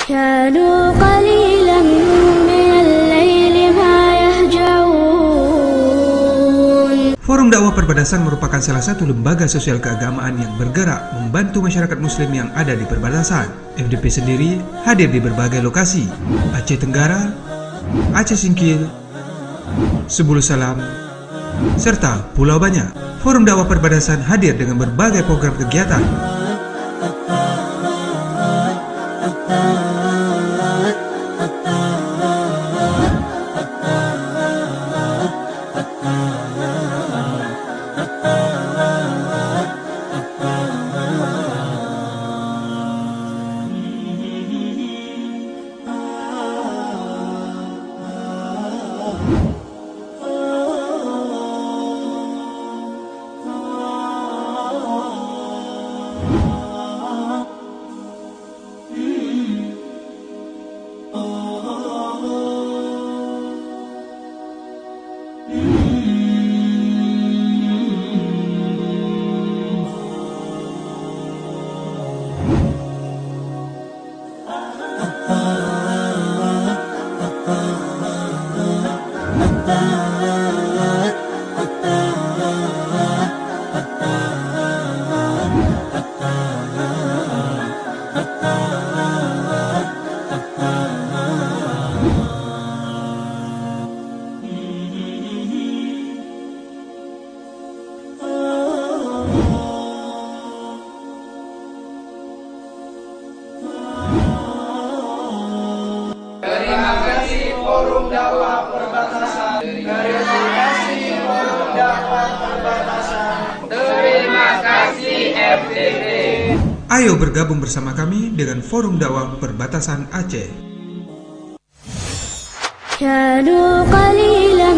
كانوا قليلا من الليل ما يهجعون. Forum Dakwah Perbatasan merupakan salah satu lembaga sosial keagamaan yang bergerak membantu masyarakat muslim yang ada di perbatasan. FDP sendiri hadir di berbagai lokasi: Aceh Tenggara, Aceh Singkil, Sebulu Salam, serta Pulau Banyak. Forum Dakwah Perbatasan hadir dengan berbagai program kegiatan. Terima kasih Forum Dakwah Perbatasan. Terima kasih Forum Dakwah Perbatasan. Terima kasih FDP. Ayo bergabung bersama kami dengan Forum Dakwah Perbatasan Aceh. كانوا قليلا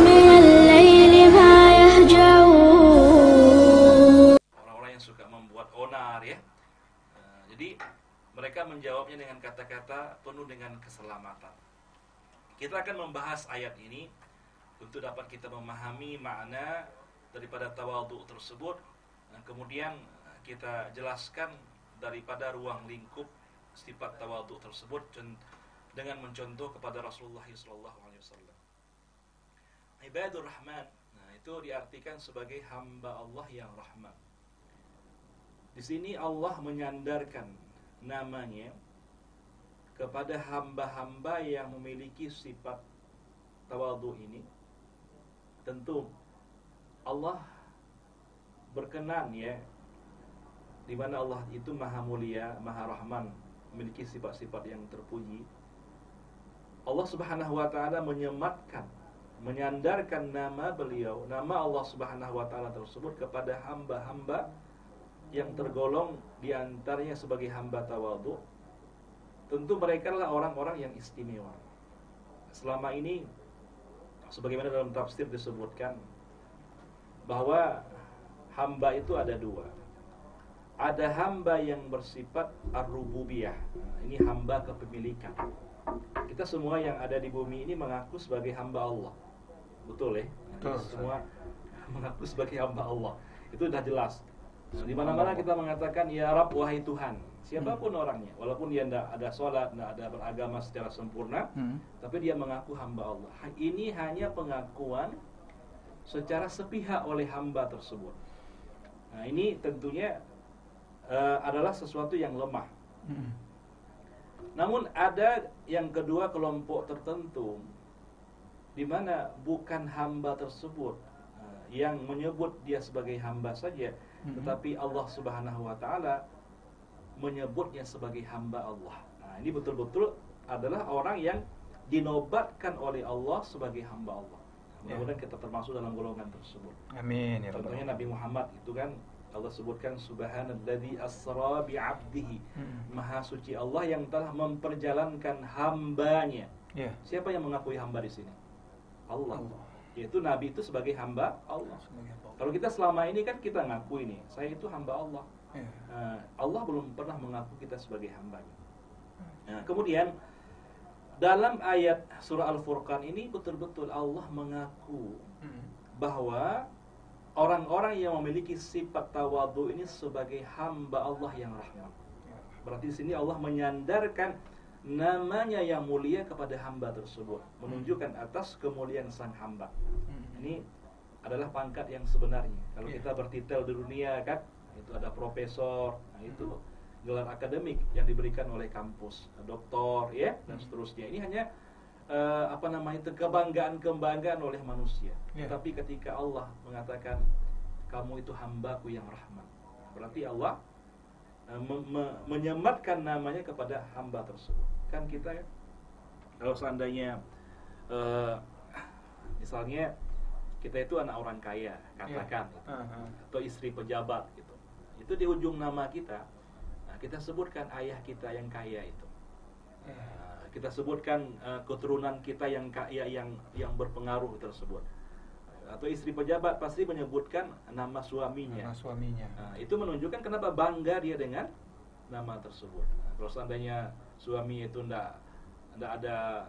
من الليل ما يهجعون. Orang-orang yang suka membuat onar ya. Jadi mereka menjawabnya dengan kata-kata penuh dengan keselamatan. Kita akan membahas ayat ini untuk dapat kita memahami makna daripada tawadhu tersebut. Kemudian kita jelaskan daripada ruang lingkup sifat tawadhu tersebut dengan mencontoh kepada Rasulullah SAW. Ibadur Rahman, itu diartikan sebagai hamba Allah yang rahman. Di sini Allah menyandarkan namanya kepada hamba-hamba yang memiliki sifat tawadhu ini. Tentu Allah berkenan ya, di mana Allah itu maha mulia, maha rahman, memiliki sifat-sifat yang terpuji. Allah Subhanahu wa taala menyandarkan nama beliau, nama Allah Subhanahu wa taala tersebut kepada hamba-hamba yang tergolong di antaranya sebagai hamba tawadhu. Tentu mereka adalah orang-orang yang istimewa. Selama ini sebagaimana dalam tafsir disebutkan bahwa hamba itu ada dua. Ada hamba yang bersifat ar-rububiyah. Ini hamba kepemilikan. Kita semua yang ada di bumi ini mengaku sebagai hamba Allah. Betul ya? Kita semua mengaku sebagai hamba Allah. Itu sudah jelas. Di mana-mana kita mengatakan ya Rabb, wahai Tuhan. Siapapun orangnya, walaupun dia tidak ada sholat, tidak ada beragama secara sempurna, tapi dia mengaku hamba Allah. Ini hanya pengakuan secara sepihak oleh hamba tersebut. Nah, ini tentunya adalah sesuatu yang lemah. Namun ada yang kedua, kelompok tertentu di mana bukan hamba tersebut yang menyebut dia sebagai hamba saja, tetapi Allah Subhanahu wa taala menyebutnya sebagai hamba Allah. Nah, ini betul-betul adalah orang yang dinobatkan oleh Allah sebagai hamba Allah. Mudah-mudahan kita termasuk dalam golongan tersebut. Amin ya Contohnya Nabi Muhammad itu kan Allah sebutkan subhanalladzi asra bi'abdihi. Maha suci Allah yang telah memperjalankan hambanya. Siapa yang mengakui hamba di sini? Allah. Yaitu Nabi itu sebagai hamba Allah. Kalau kita selama ini kan kita ngaku ini, saya itu hamba Allah. Allah belum pernah mengaku kita sebagai hambanya. Nah, kemudian dalam ayat surah Al-Furqan ini betul-betul Allah mengaku bahwa orang-orang yang memiliki sifat tawadhu ini sebagai hamba Allah yang rahman. Berarti di sini Allah menyandarkan namanya yang mulia kepada hamba tersebut, menunjukkan atas kemuliaan sang hamba. Ini adalah pangkat yang sebenarnya. Kalau kita bertitel di dunia kan, itu ada profesor, nah itu gelar akademik yang diberikan oleh kampus, doktor ya dan seterusnya. Ini hanya itu kebanggaan oleh manusia. Tapi ketika Allah mengatakan kamu itu hambaku yang rahman, berarti Allah menyematkan namanya kepada hamba tersebut. Kan kita ya, kalau seandainya misalnya kita itu anak orang kaya, katakan atau istri pejabat gitu, itu di ujung nama kita, nah, kita sebutkan ayah kita yang kaya itu, kita sebutkan keturunan kita yang kaya, yang berpengaruh tersebut. Atau istri pejabat pasti menyebutkan nama suaminya. Nah, itu menunjukkan kenapa bangga dia dengan nama tersebut. Nah, kalau seandainya suami itu ndak ada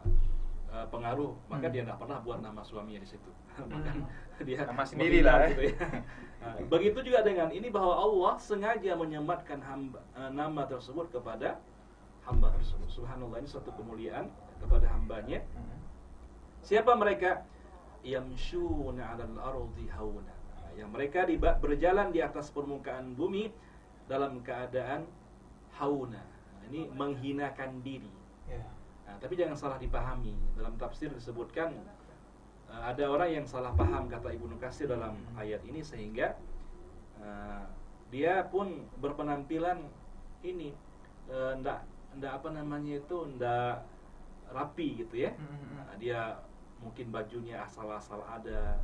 pengaruh, maka dia nggak pernah buat nama suaminya di situ. Bahkan dia nama sendiri lah. Gitu ya. Nah, begitu juga dengan ini, bahwa Allah sengaja menyematkan nama tersebut kepada hamba tersebut. Subhanallah, ini suatu kemuliaan kepada hambanya. Siapa mereka? Yamshuna 'alal ardi hauna, yang mereka berjalan di atas permukaan bumi dalam keadaan hauna. Ini menghinakan diri. Nah, tapi jangan salah dipahami. Dalam tafsir disebutkan ada orang yang salah paham kata Ibnu Katsir dalam ayat ini, sehingga dia pun berpenampilan ini ndak rapi gitu ya. Nah, dia mungkin bajunya asal-asal ada,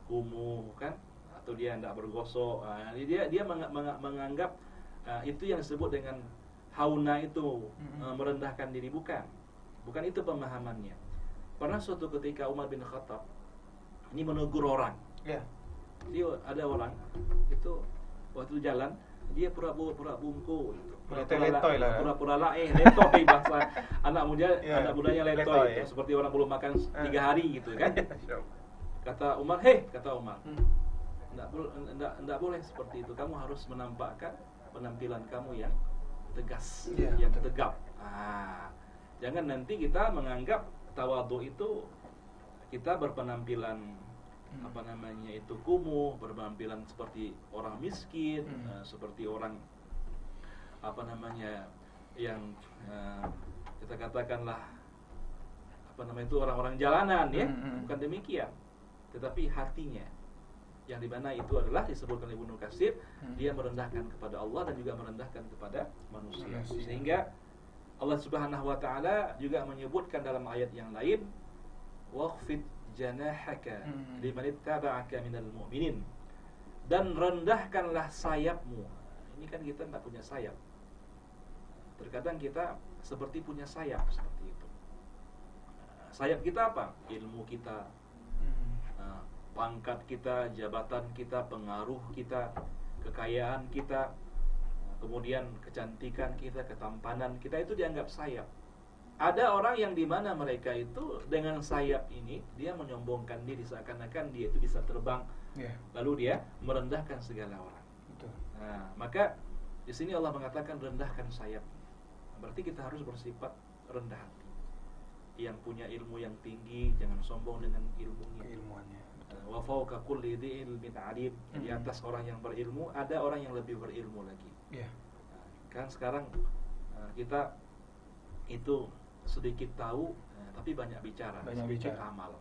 kumuh kan, atau dia tidak bergosok. Dia menganggap itu yang disebut dengan hauna itu, merendahkan diri. Bukan itu pemahamannya. Pernah suatu ketika Umar bin Khattab ini menegur orang. Jadi ada orang itu waktu jalan dia pura-pura bungku gitu. Pura-pura laeh, letoy bahasa anak mudanya letoy gitu. Seperti orang belum makan 3 hari gitu kan. Kata Umar, enggak boleh seperti itu. Kamu harus menampakkan penampilan kamu yang tegas, yang tegap. Jangan nanti kita menganggap tawadhu itu kita berpenampilan itu kumuh, berpenampilan seperti orang miskin, seperti orang yang kita katakanlah itu orang-orang jalanan ya. Bukan demikian, tetapi hatinya yang dimana itu adalah disebutkan oleh Ibnu Katsir, dia merendahkan kepada Allah dan juga merendahkan kepada manusia. Sehingga Allah Subhanahu wa taala juga menyebutkan dalam ayat yang lain, waqfid janahaka liman ittaba'aka minal mu'minin, dan rendahkanlah sayapmu. Ini kan kita tidak punya sayap. Terkadang kita seperti punya sayap seperti itu. Sayap kita apa? Ilmu kita, pangkat kita, jabatan kita, pengaruh kita, kekayaan kita, kemudian kecantikan kita, ketampanan kita, itu dianggap sayap. Ada orang yang dimana mereka itu dengan sayap ini dia menyombongkan diri, seakan-akan dia itu bisa terbang, lalu dia merendahkan segala orang. Nah, maka di sini Allah mengatakan rendahkan sayap. Berarti kita harus bersifat rendah hati. Yang punya ilmu yang tinggi jangan sombong dengan ilmunya. Wa fawqa kulli dhi ilmin alim. Di atas orang yang berilmu ada orang yang lebih berilmu lagi. Kan sekarang kita itu sedikit tahu, tapi banyak bicara, sedikit amal.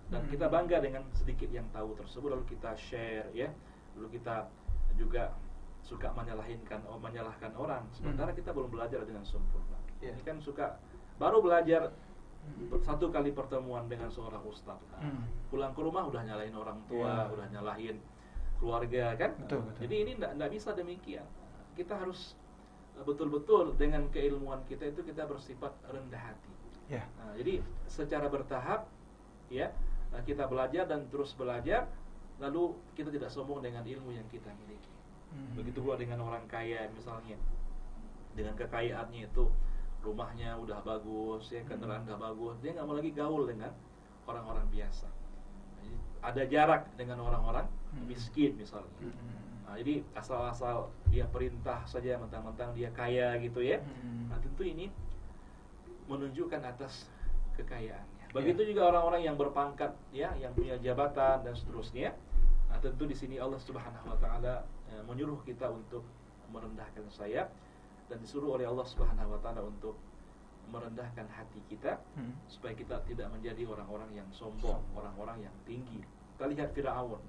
Dan kita bangga dengan sedikit yang tahu tersebut, lalu kita share ya, lalu kita juga suka menyalahkan orang, sementara kita belum belajar dengan sempurna. Ini kan suka baru belajar satu kali pertemuan dengan seorang ustaz, pulang ke rumah udah nyalahin orang tua, udah nyalahin keluarga kan. Betul. Jadi ini tidak bisa demikian. Kita harus betul-betul dengan keilmuan kita itu kita bersifat rendah hati. Nah, jadi secara bertahap ya, kita belajar dan terus belajar, lalu kita tidak sombong dengan ilmu yang kita miliki. Begitu pula dengan orang kaya misalnya, dengan kekayaannya itu rumahnya udah bagus ya, kendaraan udah bagus, dia nggak mau lagi gaul dengan orang-orang biasa. Jadi, ada jarak dengan orang-orang miskin misalnya. Nah, jadi asal-asal dia perintah saja mentang-mentang dia kaya gitu ya. Nah, tentu ini menunjukkan atas kekayaannya. Begitu juga orang-orang yang berpangkat ya, yang punya jabatan dan seterusnya. Nah, tentu di sini Allah Subhanahu wa taala menyuruh kita untuk merendahkan sayap, dan disuruh oleh Allah Subhanahu wa taala untuk merendahkan hati kita supaya kita tidak menjadi orang-orang yang sombong, orang-orang yang tinggi. Kita lihat Firaun.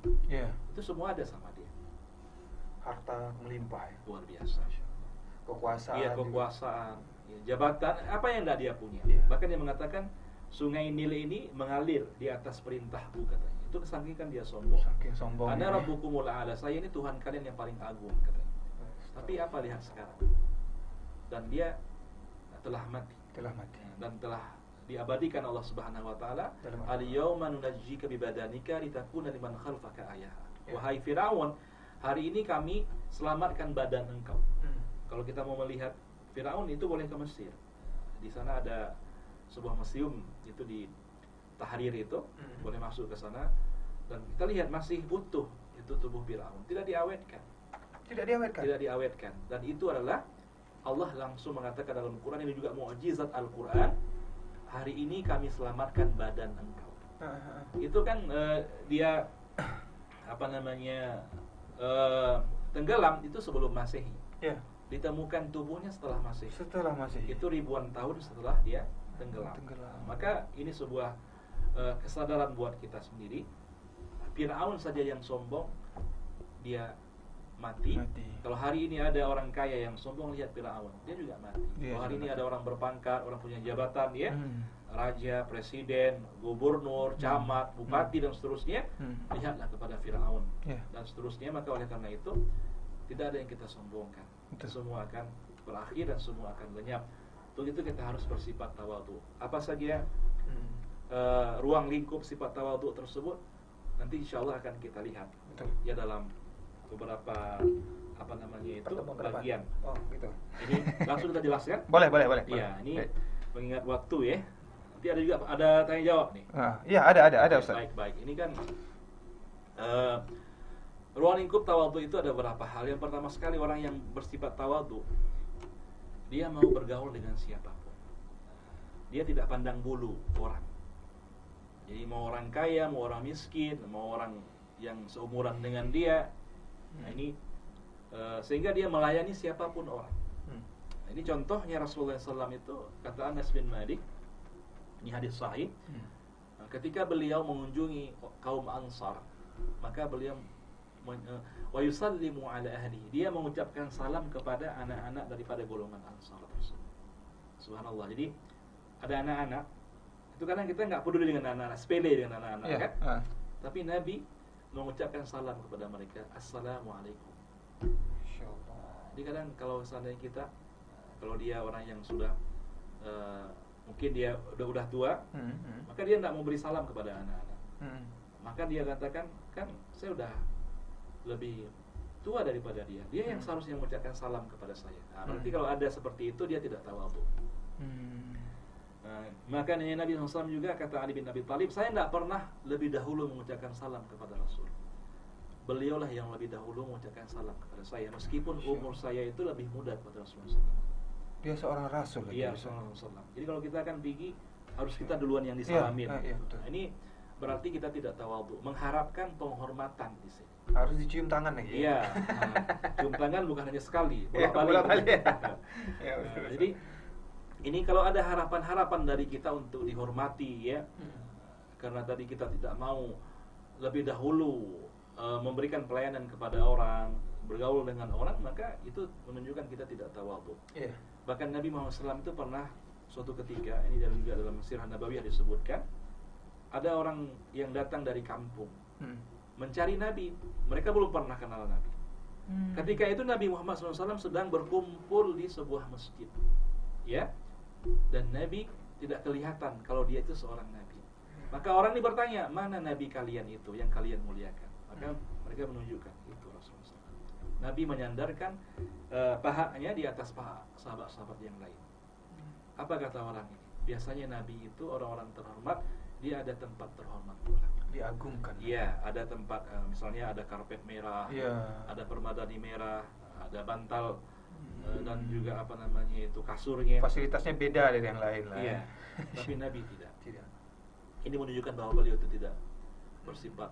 Itu semua ada sama dia. Harta melimpah ya. Luar biasa. Kekuasaan. Iya, kekuasaan, ya, jabatan, apa yang tidak dia punya. Bahkan dia mengatakan sungai Nil ini mengalir di atas perintahku, katanya. Itu saking kan dia sombong. Saking sombong. Ana rabbukumul a'la, saya ini Tuhan kalian yang paling agung, katanya. Tapi apa lihat sekarang? Dan dia telah mati. Dan telah diabadikan Allah Subhanahu wa taala, al-yauma nunajjika bi badanika litakuna liman khalfaka ayah. Wahai Firaun, hari ini kami selamatkan badan engkau. Kalau kita mau melihat Firaun itu boleh ke Mesir. Di sana ada sebuah museum itu di Tahrir itu, boleh masuk ke sana dan kita lihat masih utuh itu tubuh Firaun, tidak diawetkan. Tidak diawetkan. Dan itu adalah Allah langsung mengatakan dalam Al-Quran, ini juga mukjizat Al-Quran, hari ini kami selamatkan badan engkau. Itu kan dia apa namanya tenggelam itu sebelum Masehi. Ditemukan tubuhnya setelah Masehi. Itu ribuan tahun setelah dia tenggelam. Maka ini sebuah kesadaran buat kita sendiri. Firaun saja yang sombong dia mati. Kalau hari ini ada orang kaya yang sombong, lihat Firaun, dia juga mati. Kalau hari ini ada orang berpangkat, orang punya jabatan ya, raja, presiden, gubernur, camat, bupati dan seterusnya, lihatlah kepada Firaun dan seterusnya. Maka oleh karena itu tidak ada yang kita sombongkan. Semua akan berakhir dan semua akan lenyap. Untuk itu kita harus bersifat tawadhu. Apa saja ruang lingkup sifat tawadhu tersebut nanti insya Allah akan kita lihat ya dalam beberapa apa namanya itu bagian. Ini langsung kita jelaskan. Boleh. Iya, ini mengingat waktu ya. Nanti ada juga ada tanya jawab nih. Iya, ada Ustaz. Baik. Ini kan ruang lingkup tawadhu itu ada beberapa hal. Yang pertama sekali, orang yang bersifat tawadhu dia mau bergaul dengan siapapun. Dia tidak pandang bulu orang. Jadi mau orang kaya, mau orang miskin, mau orang yang seumuran dengan dia. Nah ini sehingga dia melayani siapapun orang. Nah, ini contohnya Rasulullah SAW itu, kata Anas bin Malik, ini hadis sahih. Ketika beliau mengunjungi kaum Ansar, maka beliau wa yusallimu ala ahli, dia mengucapkan salam kepada anak-anak daripada golongan Ansar tersebut. Subhanallah. Jadi ada anak-anak itu kadang kita nggak peduli dengan anak-anak, sepele dengan anak-anak kan. Tapi Nabi mengucapkan salam kepada mereka, assalamualaikum. Jadi kadang kalau seandainya kita, kalau dia orang yang sudah mungkin dia udah tua, maka dia tidak mau beri salam kepada anak-anak. Maka dia katakan, kan saya udah lebih tua daripada dia. Dia yang seharusnya mengucapkan salam kepada saya. Nah, berarti kalau ada seperti itu dia tidak tawadhu. Maka Nabi SAW juga, kata Ali bin Abi Thalib, saya tidak pernah lebih dahulu mengucapkan salam kepada Rasul. Beliaulah yang lebih dahulu mengucapkan salam kepada saya, meskipun umur saya itu lebih muda kepada Rasulullah SAW. Dia seorang Rasul. Iya, seorang Rasul. Jadi kalau kita akan pergi, harus kita duluan yang disalamin. Nah, ini berarti kita tidak tawadhu, mengharapkan penghormatan di sini. Harus dicium tangan lagi. Iya. Cium tangan bukan hanya sekali, bolak-balik. Jadi ini kalau ada harapan-harapan dari kita untuk dihormati ya, karena tadi kita tidak mau lebih dahulu memberikan pelayanan kepada orang, bergaul dengan orang, maka itu menunjukkan kita tidak tawadhu. Bahkan Nabi Muhammad SAW itu pernah suatu ketika, ini juga dalam Sirah Nabawiyah disebutkan, ada orang yang datang dari kampung mencari Nabi, mereka belum pernah kenal Nabi. Ketika itu Nabi Muhammad SAW sedang berkumpul di sebuah masjid, ya. Dan Nabi tidak kelihatan kalau dia itu seorang Nabi. Maka orang ini bertanya, mana Nabi kalian itu yang kalian muliakan? Maka mereka menunjukkan itu Rasulullah SAW. Nabi menyandarkan pahanya di atas paha sahabat-sahabat yang lain. Apa kata orang ini? Biasanya Nabi itu orang-orang terhormat, dia ada tempat terhormat pula. Diagungkan. Iya, ada tempat misalnya ada karpet merah, Iya. ada permadani merah, ada bantal dan juga apa namanya itu kasurnya. Fasilitasnya beda dari yang lain lah. Iya. Tapi Nabi tidak. Tidak. Ini menunjukkan bahwa beliau itu tidak bersifat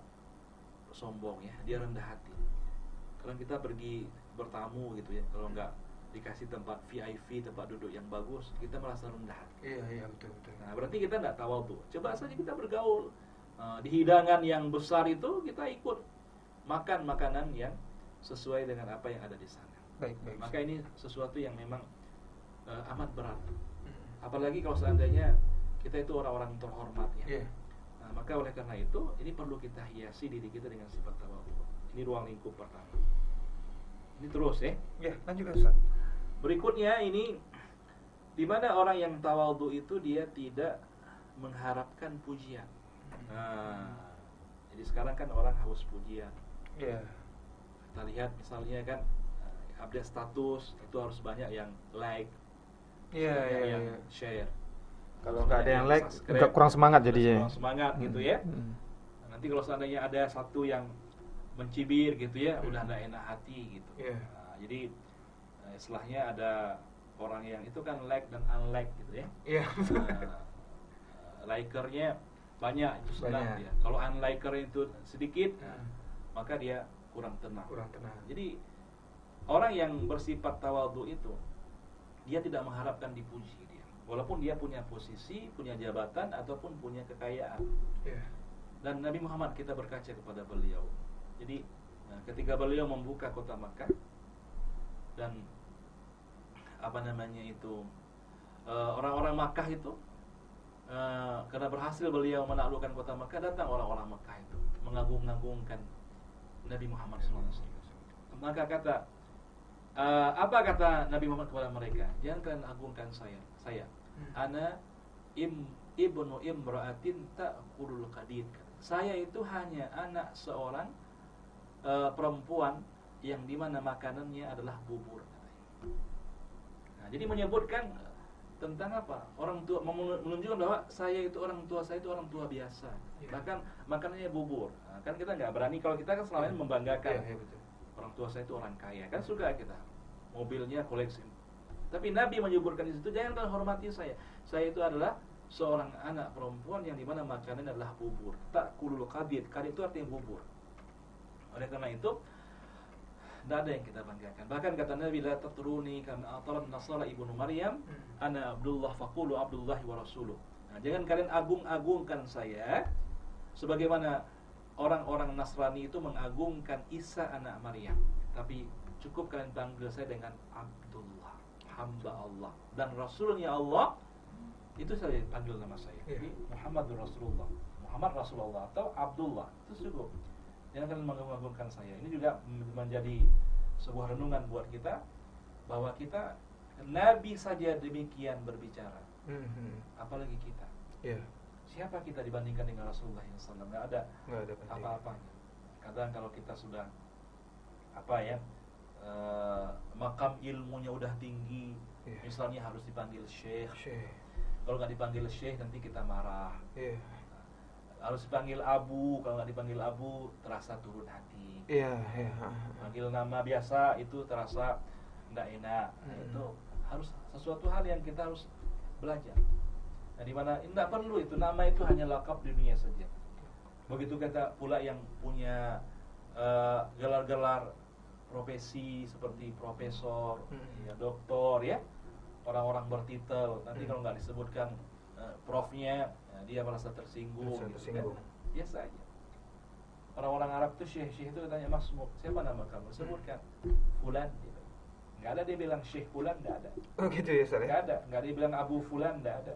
sombong ya, dia rendah hati. Kalau kita pergi bertamu gitu ya, kalau nggak dikasih tempat VIP, tempat duduk yang bagus, kita merasa rendah hati. Iya, betul. Nah, berarti kita nggak tawadhu. Coba saja kita bergaul di hidangan yang besar itu, kita ikut makan makanan yang sesuai dengan apa yang ada di sana. Baik. Maka ini sesuatu yang memang amat berat. Apalagi kalau seandainya kita itu orang-orang terhormat ya. Iya. Nah, maka oleh karena itu ini perlu kita hiasi diri kita dengan sifat tawadhu. Ini ruang lingkup pertama. Ini terus ya. Ya, lanjut Ustaz. Berikutnya ini di mana orang yang tawadhu itu dia tidak mengharapkan pujian. Nah, jadi sekarang kan orang haus pujian. Iya. Kita lihat misalnya kan update status itu harus banyak yang like, banyak yang Iya. share. Kalau nggak ada yang like, subscribe, nggak kurang semangat jadinya. kurang semangat gitu ya. Nanti kalau seandainya ada satu yang mencibir gitu ya, udah nggak enak hati gitu. Iya. Nah, jadi istilahnya ada orang yang itu kan like dan unlike gitu ya. Iya. Likernya banyak itu senang Banyak. dia. Kalau unliker itu sedikit, maka dia kurang tenang. Kurang tenang. Jadi orang yang bersifat tawadhu itu dia tidak mengharapkan dipuji dia. Walaupun dia punya posisi, punya jabatan ataupun punya kekayaan. Iya. Dan Nabi Muhammad kita berkaca kepada beliau. Jadi ketika beliau membuka kota Makkah dan apa namanya itu orang-orang Makkah itu karena berhasil beliau menaklukkan kota Makkah, datang orang-orang Makkah itu mengagung-agungkan Nabi Muhammad SAW. Maka apa kata Nabi Muhammad kepada mereka? Jangan kalian agungkan saya. Ana ibnu imra'atin ta'kulul qadid. Saya itu hanya anak seorang perempuan yang dimana makanannya adalah bubur. Nah, jadi menyebutkan tentang apa? Orang tua, menunjukkan bahwa orang tua saya itu orang tua biasa. Bahkan makanannya bubur. Nah, kan kita nggak berani kalau kita kan selama ini membanggakan. Iya, betul. Orang tua saya itu orang kaya, kan suka kita. Mobilnya koleksi. Tapi Nabi menyebutkan di situ, jangan kalian hormati saya. Saya itu adalah seorang anak perempuan yang dimana makanannya adalah bubur. Ta'kulul qadid. Qadid itu artinya bubur. Oleh karena itu, tidak ada yang kita banggakan. Bahkan kata Nabi, la tatruni kama atarat Nasara ibnu Maryam, ana Abdullah faqulu Abdullahi wa rasuluh. Nah, jangan kalian agung-agungkan saya sebagaimana orang-orang Nasrani itu mengagungkan Isa anak Maryam. Tapi cukup kalian panggil saya dengan Abdullah, hamba Allah, dan Rasulnya Allah. Itu saya panggil nama saya. Jadi Muhammadur Rasulullah, Muhammad Rasulullah atau Abdullah, itu cukup. Jangan kalian mengagung-agungkan saya. Ini juga menjadi sebuah renungan buat kita bahwa kita Nabi saja demikian berbicara, apalagi kita. Iya. Siapa kita dibandingkan dengan Rasulullah SAW? Nggak ada Penting. apa-apanya. Kadang kalau kita sudah makam ilmunya udah tinggi, misalnya harus dipanggil syekh. Kalau nggak dipanggil syekh nanti kita marah. Iya. Harus dipanggil abu, kalau nggak dipanggil abu terasa turun hati. Iya. Panggil nama biasa itu terasa nggak enak. Nah, itu harus sesuatu hal yang kita harus belajar. Nah, di mana tidak perlu itu, nama itu hanya lakap di dunia saja. Begitu kata pula yang punya gelar-gelar profesi seperti profesor, ya, doktor, ya, orang-orang bertitel. Nanti kalau nggak disebutkan profnya, ya, dia merasa tersinggung. Gitu, kan? Biasa aja. Orang-orang Arab tuh syekh itu katanya masmuk. Siapa nama kamu? Sebutkan. Fulan. Gitu. Nggak ada dia bilang syekh Fulan, nggak ada. Oh gitu ya, Ustaz? Nggak ada. Nggak ada dia bilang Abu Fulan, nggak ada.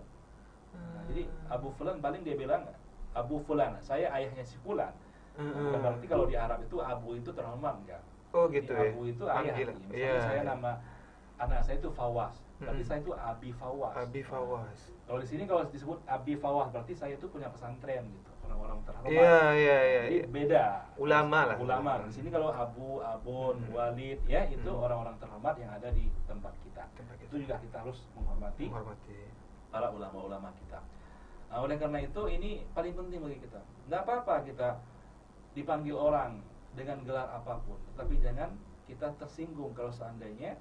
Nah, jadi Abu Fulan paling dia bilang Abu Fulan. Saya ayahnya si Fulan. Bukan berarti kalau di Arab itu Abu itu terhormat, enggak. Oh gitu ya. Abu itu ayah. Misalnya saya nama anak saya itu Fawas. Berarti saya itu Abi Fawas. Abi Fawas. Kalau di sini kalau disebut Abi Fawas berarti saya itu punya pesantren gitu, orang-orang terhormat. Iya. Jadi beda. Ulama lah. Ulama. Di sini kalau Abu, Abun, Walid, ya itu orang-orang terhormat yang ada di tempat kita. Itu juga kita harus menghormati para ulama-ulama kita. Nah, oleh karena itu ini paling penting bagi kita. Nggak apa-apa kita dipanggil orang dengan gelar apapun, tapi jangan kita tersinggung kalau seandainya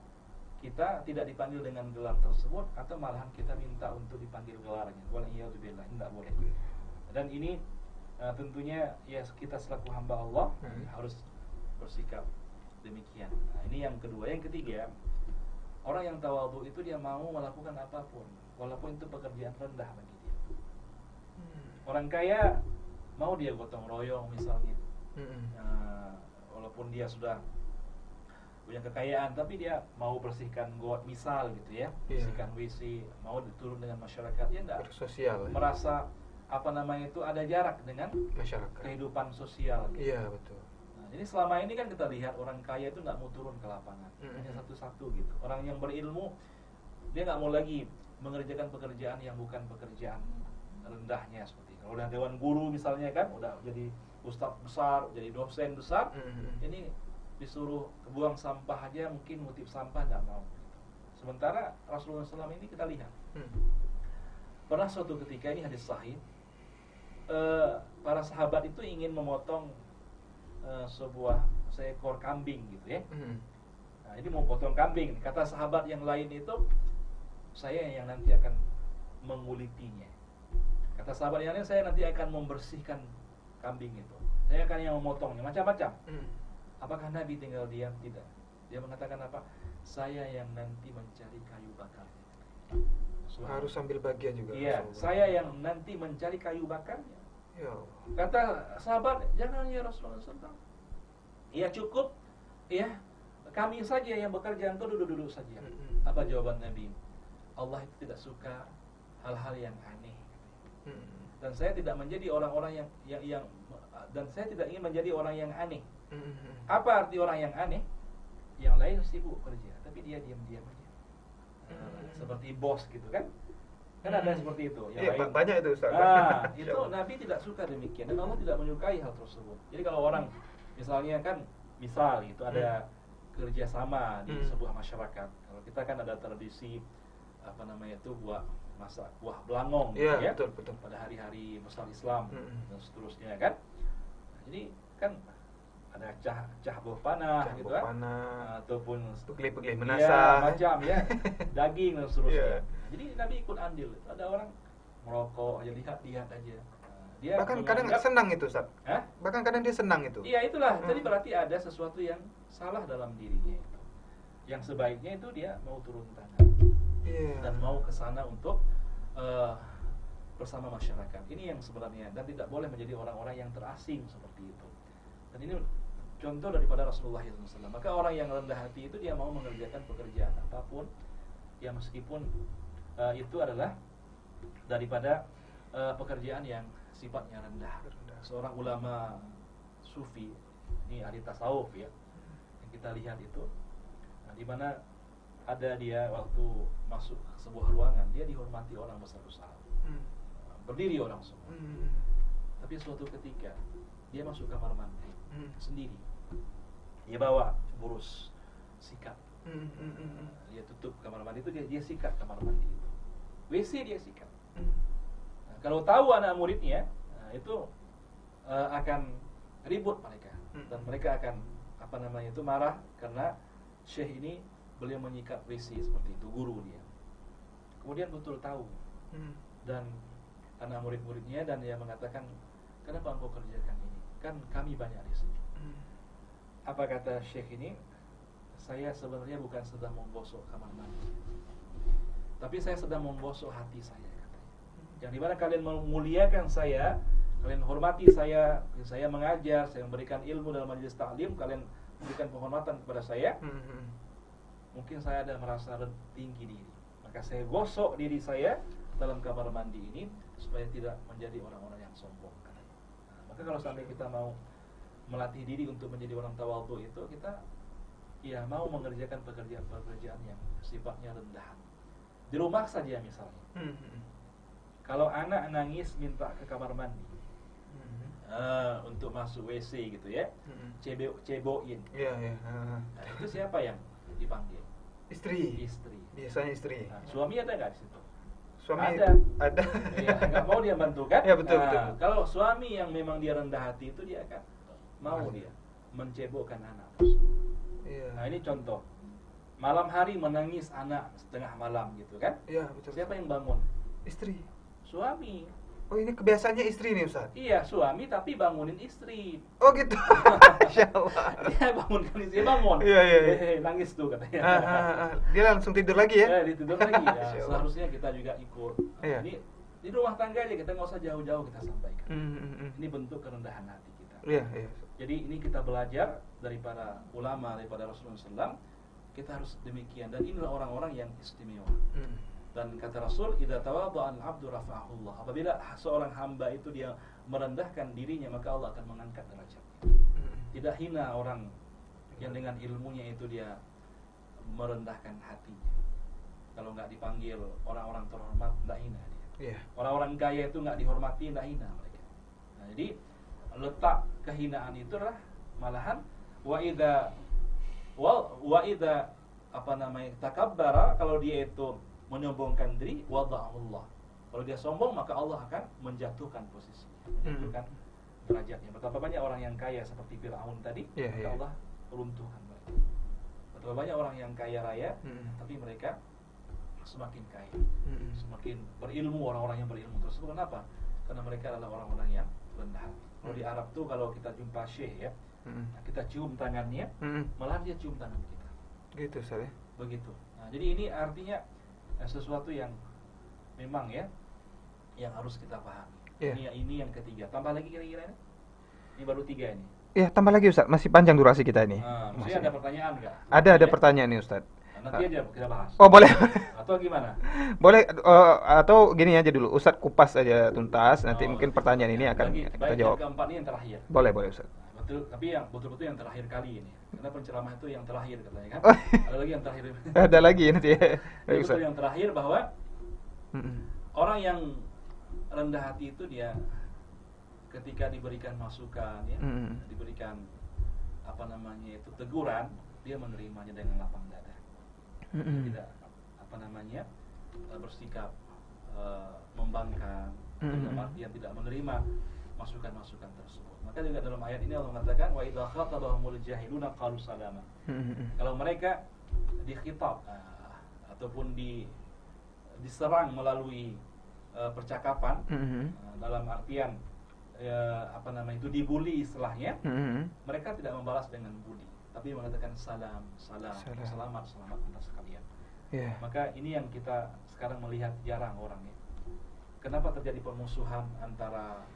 kita tidak dipanggil dengan gelar tersebut, atau malahan kita minta untuk dipanggil gelarnya. Waliyadzubillah, nggak boleh. Dan ini tentunya ya kita selaku hamba Allah harus bersikap demikian. Nah, ini yang kedua. Yang ketiga, orang yang tawadhu itu dia mau melakukan apapun walaupun itu pekerjaan rendah bagi dia. Orang kaya mau dia gotong royong misalnya. Walaupun dia sudah punya kekayaan, tapi dia mau bersihkan got misal gitu ya, bersihkan WC, mau diturun dengan masyarakat, dia enggak Bersosial. merasa apa namanya itu ada jarak dengan Masyarakat. kehidupan sosial gitu. Iya, betul. Nah, jadi selama ini kan kita lihat orang kaya itu nggak mau turun ke lapangan, hanya satu-satu gitu. Orang yang berilmu dia nggak mau lagi mengerjakan pekerjaan yang bukan pekerjaan rendahnya, seperti kalau udah dewan guru misalnya kan, udah jadi ustadz besar, jadi dosen besar, ini disuruh buang sampah aja mungkin ngutip sampah nggak mau. Sementara Rasulullah SAW ini kita lihat pernah suatu ketika, ini hadis sahih, para sahabat itu ingin memotong sebuah seekor kambing gitu ya. Nah, ini mau potong kambing, kata sahabat yang lain itu, saya yang nanti akan mengulitinya. Kata sahabat yang lain, saya nanti akan membersihkan kambing itu, saya akan yang memotongnya, macam-macam. Apakah Nabi tinggal diam? Tidak. Dia mengatakan apa? Saya yang nanti mencari kayu bakarnya. Harus ambil bagian juga. Iya, saya yang nanti mencari kayu bakarnya. Ya Allah. Kata sahabat, jangan ya Rasulullah SAW. Iya cukup, ya kami saja yang bekerja, engkau duduk-duduk saja. Apa jawaban Nabi? Allah itu tidak suka hal-hal yang aneh. Dan saya tidak menjadi orang-orang yang dan saya tidak ingin menjadi orang yang aneh. Apa arti orang yang aneh? Yang lain sibuk kerja, tapi dia diam-diam aja. Seperti bos gitu kan? Kan ada seperti itu. Yang Iya, lain, banyak itu Ustaz. itu Nabi tidak suka demikian, dan Allah tidak menyukai hal tersebut. Jadi kalau orang misalnya kan, misal itu ada kerjasama di sebuah masyarakat. Kalau kita kan ada tradisi apa namanya itu masak buah belangong gitu Iya, ya. betul. Pada hari-hari besar Islam dan seterusnya kan. Nah, jadi kan ada cah buah panah gitu kan. Ataupun Pegel-pegel ya, menasah. macam ya, daging dan seterusnya. Iya. Jadi Nabi ikut andil. Ada orang merokok aja, lihat aja. Dia Bahkan kadang menganggap- senang itu Ustaz. Hah? Bahkan kadang dia senang itu. Iya itulah. Jadi berarti ada sesuatu yang salah dalam dirinya itu. Yang sebaiknya itu dia mau turun tangan Iya. dan mau ke sana untuk bersama masyarakat. Ini yang sebenarnya, dan tidak boleh menjadi orang-orang yang terasing seperti itu. Dan ini contoh daripada Rasulullah SAW. Maka orang yang rendah hati itu dia mau mengerjakan pekerjaan apapun, ya meskipun itu adalah daripada pekerjaan yang sifatnya rendah. Seorang ulama sufi, ini ahli tasawuf ya, yang kita lihat itu, di mana ada dia waktu masuk ke sebuah ruangan, dia dihormati orang besar-besar, berdiri orang semua. Tapi suatu ketika dia masuk kamar mandi sendiri, dia bawa burus sikat, dia tutup kamar mandi itu, dia sikat kamar mandi itu, WC dia sikat. Nah, kalau tahu anak muridnya, itu akan ribut mereka, dan mereka akan apa namanya itu marah karena syekh ini beliau menyikat WC seperti itu, guru dia. Kemudian betul tahu dan anak murid-muridnya, dan dia mengatakan, kenapa engkau kerjakan ini? Kan kami banyak di sini. Apa kata syekh ini? Saya sebenarnya bukan sedang membosok kamar mandi, tapi saya sedang membosok hati saya, katanya. Yang dimana kalian memuliakan saya, kalian hormati saya mengajar, saya memberikan ilmu dalam majelis ta'lim, kalian memberikan penghormatan kepada saya. Mungkin saya ada merasa tinggi diri, maka saya gosok diri saya dalam kamar mandi ini supaya tidak menjadi orang-orang yang sombong, katanya. Nah, maka kalau sampai kita mau melatih diri untuk menjadi orang tawadhu itu, kita ya mau mengerjakan pekerjaan-pekerjaan yang sifatnya rendahan. Di rumah saja misalnya. Kalau anak nangis minta ke kamar mandi untuk masuk WC gitu ya, ceboin. Iya. Nah, itu siapa yang dipanggil? Istri. Istri. Biasanya istri. Nah, suami ada nggak di situ? Suami Ada. ada. Iya, nggak mau dia bantu kan? Ya, betul, Nah, betul. kalau suami yang memang dia rendah hati itu dia akan mau dia mencebokkan anak tersebut. Iya. Nah ini contoh. Malam hari menangis anak setengah malam gitu kan? Iya, betul. Siapa yang bangun? Istri. Suami. Oh, ini kebiasaannya istri nih, Ustaz. Iya, suami tapi bangunin istri. Oh, gitu. Masya Allah. Dia bangunkan istri, bangun. Iya, iya, iya. Nangis tuh katanya. Dia langsung tidur lagi ya? Dia tidur lagi. Ya, Masya Allah. seharusnya kita juga ikut. Nah, Iya. Ini di rumah tangga aja kita nggak usah jauh-jauh kita sampaikan. Mm. Ini bentuk kerendahan hati kita. Iya, iya. Jadi ini kita belajar dari para ulama, daripada Rasulullah SAW. Kita harus demikian. Dan inilah orang-orang yang istimewa. Mm. Dan kata Rasul, idza tawadha'a al-'abdu rafa'ahullah. Apabila seorang hamba itu dia merendahkan dirinya, maka Allah akan mengangkat derajatnya. Tidak hina orang yang dengan ilmunya itu dia merendahkan hatinya. Kalau nggak dipanggil orang-orang terhormat, nggak hina dia. Iya. Orang-orang kaya itu nggak dihormati, nggak hina mereka. Nah, jadi letak kehinaan itu adalah malahan wa idza takabbara, kalau dia itu menyombongkan diri, wada'ahullah. Kalau dia sombong, maka Allah akan menjatuhkan posisinya, menjatuhkan derajatnya. Betapa banyak orang yang kaya seperti Fir'aun tadi, Iya, maka iya. Allah runtuhkan mereka. Betapa banyak orang yang kaya raya, tapi mereka semakin kaya, semakin berilmu. Orang-orang yang berilmu tersebut, kenapa? Karena mereka adalah orang-orang yang rendah hati. Kalau di Arab tuh, kalau kita jumpa syekh ya, kita cium tangannya, malah dia cium tangan kita. Gitu, Ustaz ya. Begitu. Nah, jadi ini artinya sesuatu yang memang ya yang harus kita pahami. Iya. Ini yang ketiga. Tambah lagi kira-kira ini? Ini baru 3 ini. Iya, tambah lagi, Ustaz. Masih panjang durasi kita ini. Maksudnya ada pertanyaan nggak? Ada Ya? pertanyaan nih, Ustaz. Nanti aja kita bahas. Oh, boleh. Atau gimana? Boleh, atau gini aja dulu. Ustaz kupas aja tuntas, nanti Oh, mungkin pertanyaan ini akan kita jawab. Yang keempat ini yang terakhir. Boleh, Ustaz. Nah, betul, tapi yang betul-betul yang terakhir kali ini. Karena penceramah itu yang terakhir katanya kan. Oh. Ada lagi yang terakhir. Ada lagi nanti ya. Jadi Baik, Ustaz. betul yang terakhir bahwa Mm-mm. orang yang rendah hati itu dia ketika diberikan masukan ya, diberikan teguran, dia menerimanya dengan lapang dada. Tidak bersikap membangkang, dalam artian tidak menerima masukan-masukan tersebut. Maka juga dalam ayat ini Allah mengatakan wa idza khatabahumul jahiluna qalu salama. Kalau mereka dikhitab ataupun diserang melalui percakapan, dalam artian itu dibully istilahnya, mereka tidak membalas dengan bully, tapi mengatakan selamat atas sekalian. Yeah. Maka ini yang kita sekarang melihat jarang orang ya. Kenapa terjadi permusuhan antara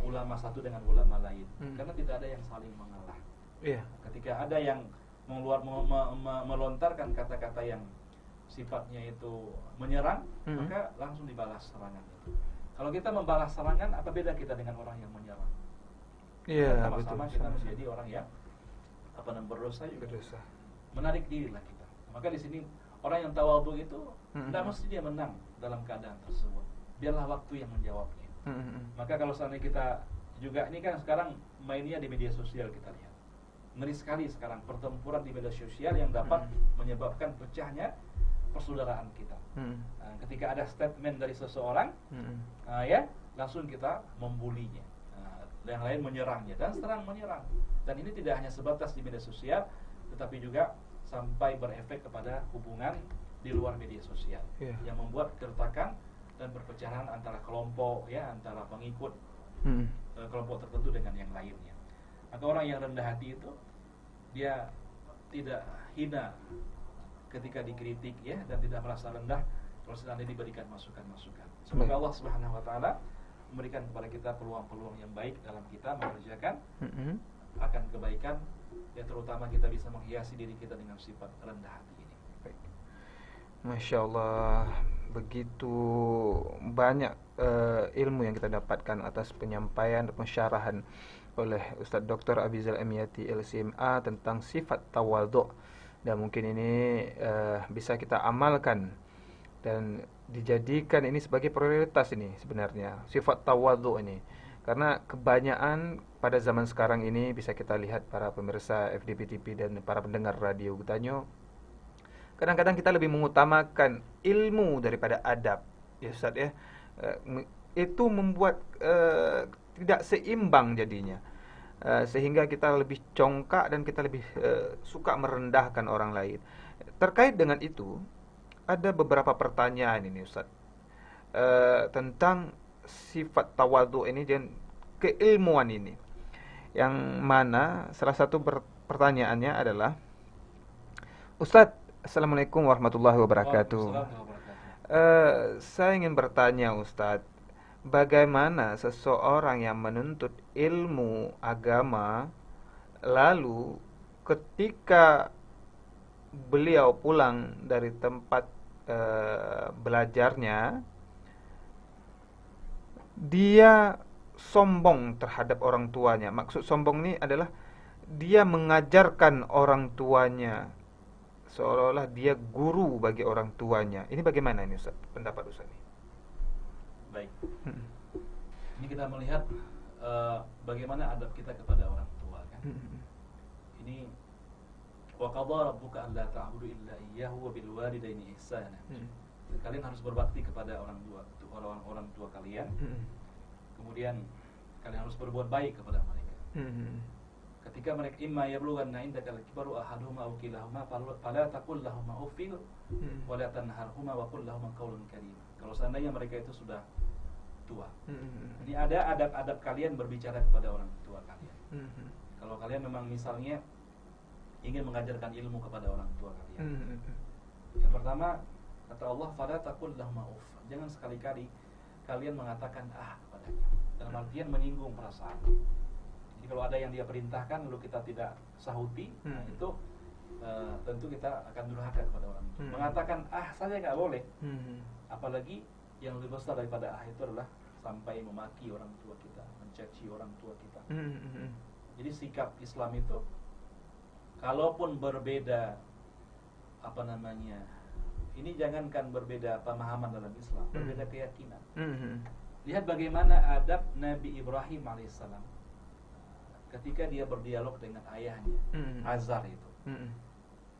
ulama satu dengan ulama lain? Karena tidak ada yang saling mengalah. Yeah. Ketika ada yang melontarkan kata-kata yang sifatnya itu menyerang, maka langsung dibalas serangan itu. Kalau kita membalas serangan, apa beda kita dengan orang yang menyerang? Iya, Sama-sama betul. kita menjadi orang yang berdosa juga. Berdosa. Menarik diri lah kita. Maka di sini orang yang tawadhu itu tidak mesti dia menang dalam keadaan tersebut. Biarlah waktu yang menjawabnya. Maka kalau seandainya kita juga, ini kan sekarang mainnya di media sosial kita lihat. Ngeri sekali sekarang pertempuran di media sosial yang dapat menyebabkan pecahnya persaudaraan kita. Nah, ketika ada statement dari seseorang, ya langsung kita membulinya. Yang lain menyerangnya dan serang menyerang. Dan ini tidak hanya sebatas di media sosial, tetapi juga sampai berefek kepada hubungan di luar media sosial, yang membuat keretakan dan perpecahan antara kelompok ya, antara pengikut kelompok tertentu dengan yang lainnya. Maka orang yang rendah hati itu dia tidak hina ketika dikritik ya, dan tidak merasa rendah kalau sedang diberikan masukan-masukan. Semoga Allah Subhanahu wa taala memberikan kepada kita peluang-peluang yang baik dalam kita mengerjakan akan kebaikan, ya terutama kita bisa menghiasi diri kita dengan sifat rendah hati ini. Baik. Masya Allah, begitu banyak ilmu yang kita dapatkan atas penyampaian dan pensyarahan oleh Ustaz Dr. Abizal Amiyati LCMA tentang sifat tawadhu, dan mungkin ini bisa kita amalkan dan dijadikan ini sebagai prioritas ini sebenarnya, sifat tawadhu ini. Karena kebanyakan pada zaman sekarang ini bisa kita lihat para pemirsa FDP TV dan para pendengar radio Gutanyo, kadang-kadang kita lebih mengutamakan ilmu daripada adab. ya Ustaz ya, itu membuat tidak seimbang jadinya. Sehingga kita lebih congkak dan kita lebih suka merendahkan orang lain. Terkait dengan itu, ada beberapa pertanyaan ini Ustaz, tentang sifat tawadhu ini dan keilmuan ini, yang mana salah satu pertanyaannya adalah, Ustaz, Assalamualaikum warahmatullahi wabarakatuh. Saya ingin bertanya Ustaz, bagaimana seseorang yang menuntut ilmu agama, lalu ketika beliau pulang dari tempat belajarnya, dia sombong terhadap orang tuanya. Maksud sombong ini adalah dia mengajarkan orang tuanya, seolah-olah dia guru bagi orang tuanya. Ini bagaimana ini Ustaz, pendapat Ustaz ini? Baik. Ini kita melihat bagaimana adab kita kepada orang tua kan. Ini wa qadha rabbuka alla ta'budu illa iyyahu wa bil walidaini ihsana. Kalian harus berbakti kepada orang tua kalian. Kemudian kalian harus berbuat baik kepada mereka. Ketika mereka imma yablughanna indaka al-kibaru ahaduhuma aw kilahuma fala taqul lahumā uffin wa la tanharhumā wa qul lahumā qawlan karīmā. Kalau seandainya mereka itu sudah tua. Jadi ada adab-adab kalian berbicara kepada orang tua kalian. Kalau kalian memang misalnya ingin mengajarkan ilmu kepada orang tua kalian. Yang pertama, kata Allah, fala taqul lahumā uff. Jangan sekali-kali kalian mengatakan kepadanya. Dalam artian menyinggung perasaan. Jadi kalau ada yang dia perintahkan lalu kita tidak sahuti, itu tentu kita akan durhaka kepada orang tua. Mengatakan saja nggak boleh. Apalagi yang lebih besar daripada itu adalah sampai memaki orang tua kita, mencaci orang tua kita. Jadi sikap Islam itu, kalaupun berbeda ini jangankan berbeda pemahaman dalam Islam, berbeda keyakinan. Lihat bagaimana adab Nabi Ibrahim alaihissalam ketika dia berdialog dengan ayahnya, Azar itu.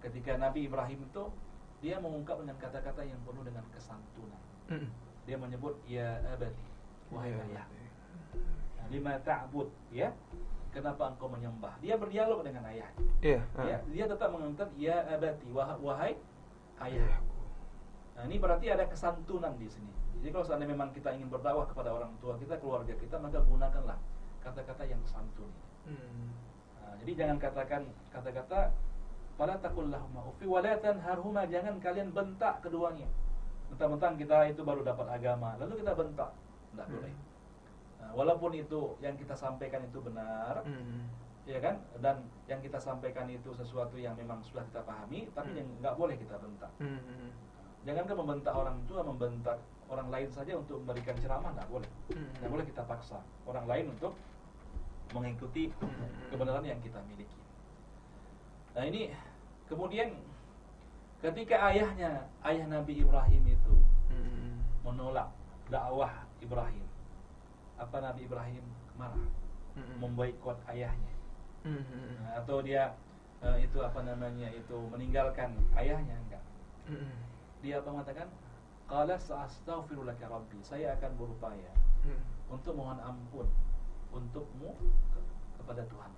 Ketika Nabi Ibrahim itu, dia mengungkap dengan kata-kata yang penuh dengan kesantunan. Dia menyebut ya abati, wahai ayah, lima ta'bud, ya, kenapa engkau menyembah? Dia berdialog dengan ayahnya. Dia tetap mengatakan ya abati, wahai ayah. Nah, ini berarti ada kesantunan di sini. Jadi kalau seandainya memang kita ingin berdakwah kepada orang tua kita, keluarga kita, maka gunakanlah kata-kata yang santun. Jadi jangan katakan kata-kata fala taqul lahumā uff wa la tanharhumā, jangan kalian bentak keduanya. Mentang-mentang kita itu baru dapat agama, lalu kita bentak, tidak boleh. Walaupun itu yang kita sampaikan itu benar, ya kan, dan yang kita sampaikan itu sesuatu yang memang sudah kita pahami, tapi yang nggak boleh kita bentak. Jangankan membentak orang tua, membentak orang lain saja untuk memberikan ceramah nggak boleh. Nggak boleh kita paksa orang lain untuk mengikuti kebenaran yang kita miliki. Nah ini kemudian ketika ayah Nabi Ibrahim itu menolak dakwah Ibrahim, apa Nabi Ibrahim marah, memboikot ayahnya, atau dia itu meninggalkan ayahnya? Enggak. Dia mengatakan, qala sa'astaghfiru laka rabbi, saya akan berupaya untuk mohon ampun untukmu kepada Tuhan.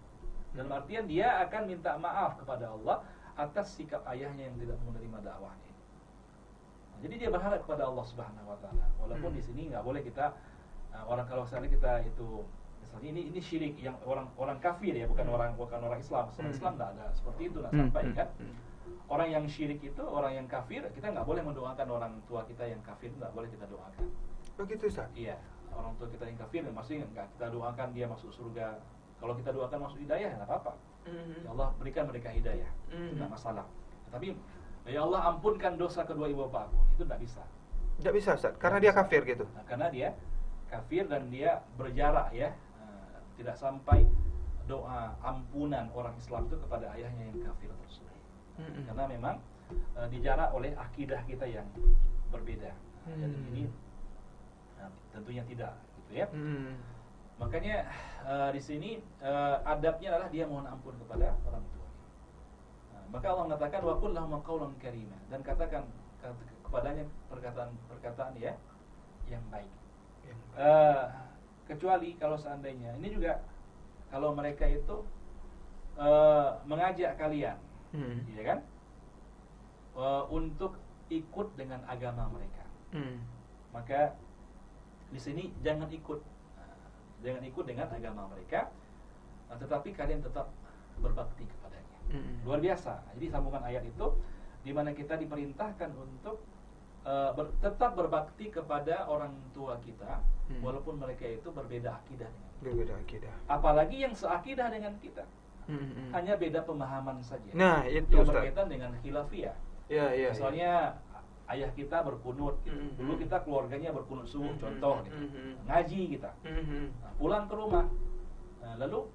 Dalam artian dia akan minta maaf kepada Allah atas sikap ayahnya yang tidak menerima dakwahnya. Jadi dia berharap kepada Allah Subhanahu wa taala. Walaupun di sini enggak boleh kita kalau misalnya kita itu misalnya ini syirik yang orang kafir ya, bukan orang Islam. Islam enggak ada seperti itu, enggak sampai kan. Orang yang syirik itu, orang yang kafir, kita nggak boleh mendoakan orang tua kita yang kafir, nggak boleh kita doakan. Begitu Ustaz? Iya, orang tua kita yang kafir, maksudnya nggak kita doakan dia masuk surga. Kalau kita doakan masuk hidayah, nggak apa-apa. Ya Allah berikan mereka hidayah, itu nggak masalah. Tapi ya Allah ampunkan dosa kedua ibu bapakku, itu nggak bisa. Nggak bisa Ustaz, karena dia kafir gitu. Nah, karena dia kafir dan dia berjarak ya, tidak sampai doa ampunan orang Islam itu kepada ayahnya yang kafir tersebut. Karena memang dijarak oleh akidah kita yang berbeda. Jadi ini tentunya tidak, gitu ya. Makanya di sini adabnya adalah dia mohon ampun kepada orang tua. Maka Allah mengatakan wa qul lahum qawlan karima, dan katakan kepadanya perkataan ya yang baik. Yang Kecuali kalau seandainya ini juga kalau mereka itu mengajak kalian, ya kan, untuk ikut dengan agama mereka, maka di sini jangan ikut dengan agama mereka, tetapi kalian tetap berbakti kepadanya. Luar biasa. Jadi sambungan ayat itu di mana kita diperintahkan untuk tetap berbakti kepada orang tua kita, walaupun mereka itu berbeda akidah dengan kita. Berbeda akidah. Apalagi yang seakidah dengan kita, hanya beda pemahaman saja. Nah, itu yang Ustaz. berkaitan dengan khilafiyah. Ya. Misalnya ayah kita berkunut, gitu. Dulu kita keluarganya berkunut subuh, contoh, gitu. Ngaji kita. Nah, pulang ke rumah, lalu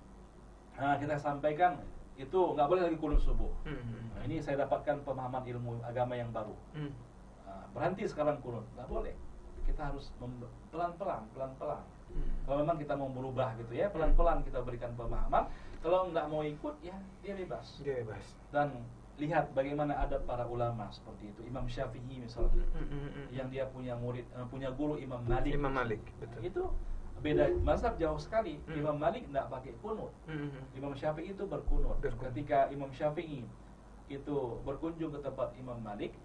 kita sampaikan itu nggak boleh lagi kunut subuh. Nah, ini saya dapatkan pemahaman ilmu agama yang baru. Berhenti sekarang kunut, nggak boleh. Kita harus pelan-pelan. Kalau memang kita mau berubah gitu ya, pelan-pelan kita berikan pemahaman. Kalau nggak mau ikut, ya dia bebas. Dan lihat bagaimana adab para ulama seperti itu. Imam Syafi'i misalnya, yang dia punya murid, punya guru Imam Malik. Imam Malik, betul. Itu beda mazhab jauh sekali. Imam Malik nggak pakai kunut. Imam Syafi'i itu berkunut. Ketika Imam Syafi'i itu berkunjung ke tempat Imam Malik,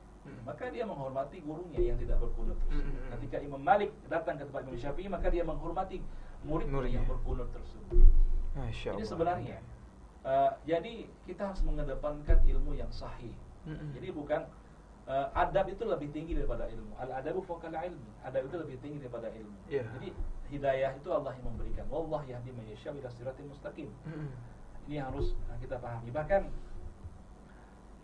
maka dia menghormati gurunya yang tidak berkunut tersebut. Ketika Imam Malik datang ke tempat Imam Syafi'i, maka dia menghormati muridnya yang berkunut tersebut. Masya Ini Allah. sebenarnya jadi kita harus mengedepankan ilmu yang sahih. Jadi bukan adab itu lebih tinggi daripada ilmu. Al-adabu fawqal ilmi. Adab itu lebih tinggi daripada ilmu. Jadi hidayah itu Allah yang memberikan. Wallahu yahdi man yasha' ila siratal mustaqim. Ini harus kita pahami. Bahkan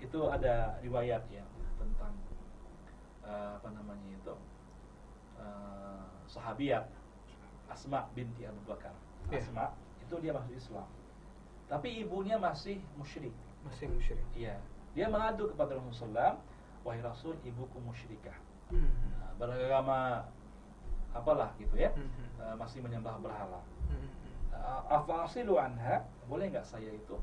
itu ada riwayat ya tentang sahabiat Asma binti Abu Bakar. Asma itu dia masuk Islam, tapi ibunya masih musyrik. Iya, dia mengadu kepada Rasulullah, wahai Rasul, ibuku musyrikah, beragama apalah gitu ya, masih menyembah berhala. Afasilu anha, boleh nggak saya itu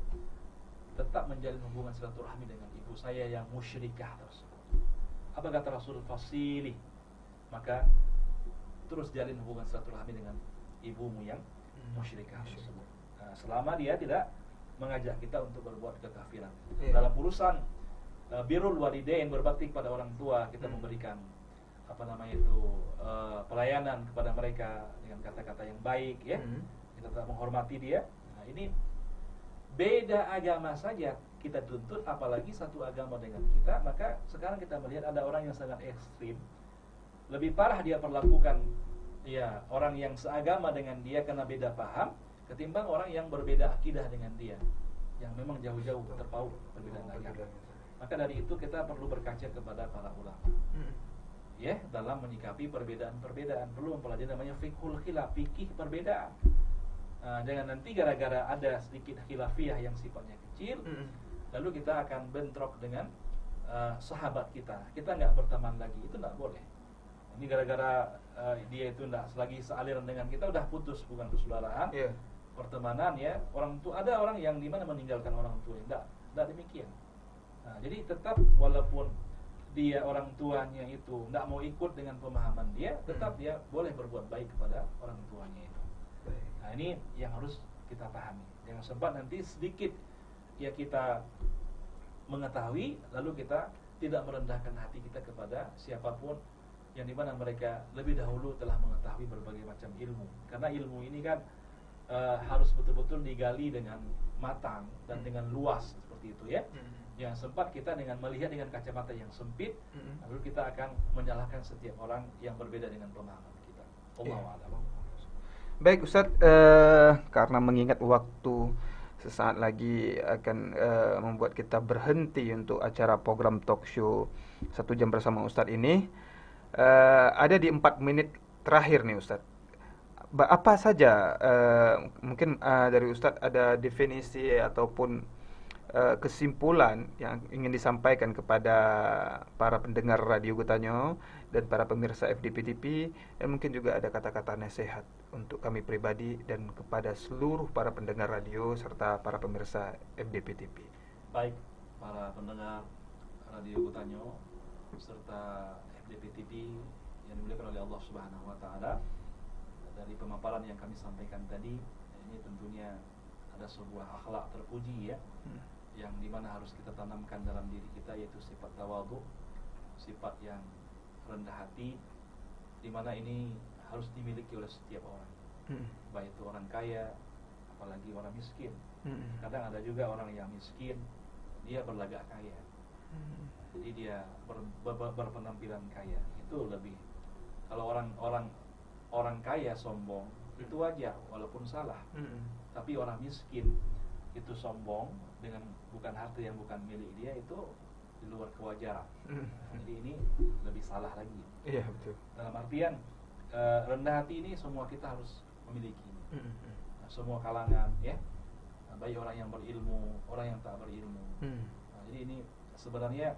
tetap menjalin hubungan silaturahmi dengan ibu saya yang musyrikah tersebut? Apa kata Rasul? Fasili, maka terus jalin hubungan silaturahmi dengan ibumu yang musyrikah tersebut. Selama dia tidak mengajak kita untuk berbuat kekafiran. Dalam urusan birrul walidain, berbakti kepada orang tua, kita memberikan pelayanan kepada mereka dengan kata-kata yang baik ya. Kita tetap menghormati dia. Nah, ini beda agama saja kita tuntut, apalagi satu agama dengan kita. Maka sekarang kita melihat ada orang yang sangat ekstrim, lebih parah dia perlakukan ya orang yang seagama dengan dia karena beda paham, ketimbang orang yang berbeda akidah dengan dia, yang memang jauh-jauh terpaut perbedaan agama. Maka dari itu kita perlu berkaca kepada para ulama, ya, dalam menyikapi perbedaan-perbedaan. Perlu mempelajari namanya fiqhul khilaf, fikih perbedaan. Jangan nanti gara-gara ada sedikit khilafiyah yang sifatnya kecil, lalu kita akan bentrok dengan sahabat kita nggak berteman lagi. Itu nggak boleh. Ini gara-gara dia itu nggak selagi sealiran dengan kita, udah putus hubungan persaudaraan, pertemanan ya. Orang tua, ada orang yang dimana meninggalkan orang tua, nggak demikian. Nah, jadi tetap walaupun dia orang tuanya itu nggak mau ikut dengan pemahaman dia, tetap dia boleh berbuat baik kepada orang tuanya itu. Nah, ini yang harus kita pahami. Jangan sempat nanti sedikit ya kita mengetahui, lalu kita tidak merendahkan hati kita kepada siapapun yang dimana mereka lebih dahulu telah mengetahui berbagai macam ilmu. Karena ilmu ini kan harus betul-betul digali dengan matang dan dengan luas seperti itu ya. Yang sempat kita dengan melihat dengan kacamata yang sempit, lalu kita akan menyalahkan setiap orang yang berbeda dengan pemahaman kita. Allahu a'lam. Baik Ustadz, karena mengingat waktu sesaat lagi akan membuat kita berhenti untuk acara program talk show 1 jam bersama Ustadz ini, ada di 4 menit terakhir nih Ustadz. Apa saja mungkin dari Ustadz ada definisi ataupun kesimpulan yang ingin disampaikan kepada para pendengar Radio Gutanyo dan para pemirsa FDP TV, dan mungkin juga ada kata-kata nasihat untuk kami pribadi dan kepada seluruh para pendengar radio serta para pemirsa FDP TV. Baik, para pendengar Radio Gutanyo serta FDP TV yang dimuliakan oleh Allah Subhanahu wa taala, dari pemaparan yang kami sampaikan tadi, ini tentunya ada sebuah akhlak terpuji ya, yang dimana harus kita tanamkan dalam diri kita, yaitu sifat tawadhu, sifat yang rendah hati, dimana ini harus dimiliki oleh setiap orang, baik itu orang kaya, apalagi orang miskin. Kadang ada juga orang yang miskin, dia berlagak kaya, jadi dia berpenampilan kaya. Itu lebih, kalau orang kaya sombong itu wajar walaupun salah. Tapi orang miskin itu sombong dengan bukan harta yang bukan milik dia, itu di luar kewajaran. Jadi ini lebih salah lagi. Iya, betul. Dalam artian rendah hati ini semua kita harus memiliki. Semua kalangan ya, baik orang yang berilmu, orang yang tak berilmu. Jadi ini sebenarnya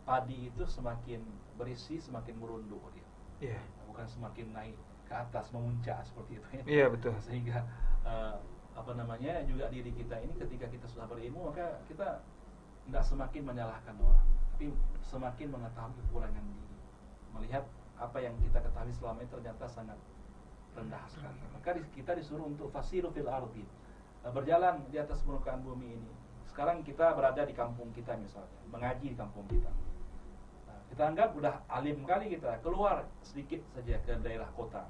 padi itu semakin berisi semakin merunduk dia. Iya. Bukan semakin naik ke atas, memuncak seperti itu ya. Iya, betul. Sehingga juga diri kita ini ketika kita sudah berilmu, maka kita tidak semakin menyalahkan orang, tapi semakin mengetahui kekurangan diri, melihat apa yang kita ketahui selama ini ternyata sangat rendah sekali. Maka kita disuruh untuk fasiru fil ardi, berjalan di atas permukaan bumi ini. Sekarang kita berada di kampung kita misalnya, mengaji di kampung kita. Nah, kita anggap udah alim kali, kita keluar sedikit saja ke daerah kota.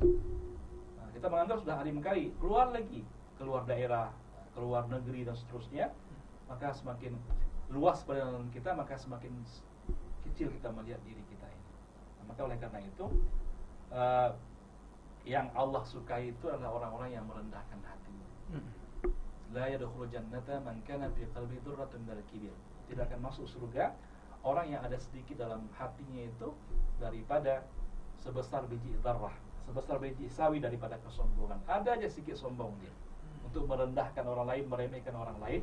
Nah, kita menganggap sudah alim kali, keluar lagi, keluar daerah, keluar negeri dan seterusnya, maka semakin luas pandangan kita, maka semakin kecil kita melihat diri kita ini. Nah, maka oleh karena itu yang Allah sukai itu adalah orang-orang yang merendahkan hatinya. La yadkhulul jannata man kana fi qalbi dzurratun minal kibir. Tidak akan masuk surga orang yang ada sedikit dalam hatinya itu daripada sebesar biji dzarrah, sebesar biji sawi daripada kesombongan. Ada aja sedikit sombong dia untuk merendahkan orang lain, meremehkan orang lain,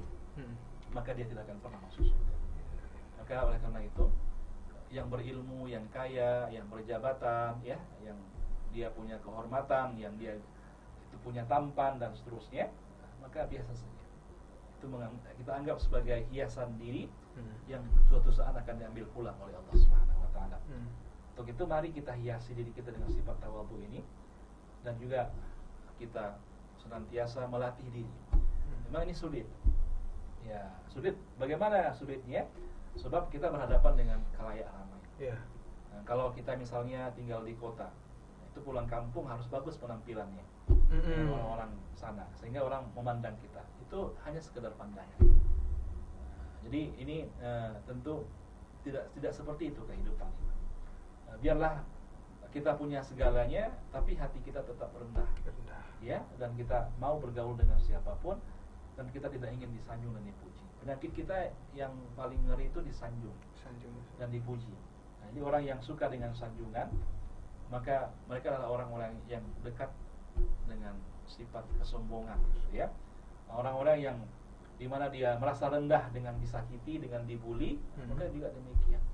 maka dia tidak akan pernah masuk surga. Maka oleh karena itu, yang berilmu, yang kaya, yang berjabatan, ya, yang dia punya kehormatan, yang dia itu punya tampan dan seterusnya, maka biasa saja. Itu kita anggap sebagai hiasan diri yang suatu saat akan diambil pulang oleh Allah Subhanahu wa taala. Untuk itu mari kita hiasi diri kita dengan sifat tawadhu ini, dan juga kita senantiasa melatih diri. Memang ini sulit. Ya, sulit. Bagaimana sulitnya? Sebab kita berhadapan dengan khalayak ramai. Nah, kalau kita misalnya tinggal di kota, itu pulang kampung harus bagus penampilannya dengan orang-orang sana, sehingga orang memandang kita. Itu hanya sekedar pandangan. Jadi ini tentu tidak seperti itu kehidupan. Biarlah kita punya segalanya, tapi hati kita tetap rendah. Ya, dan kita mau bergaul dengan siapapun, dan kita tidak ingin disanjung dan dipuji. Penyakit kita yang paling ngeri itu disanjung dan dipuji. Nah, jadi orang yang suka dengan sanjungan, maka mereka adalah orang-orang yang dekat dengan sifat kesombongan, ya. Orang-orang yang dimana dia merasa rendah dengan disakiti, dengan dibuli, maka juga demikian.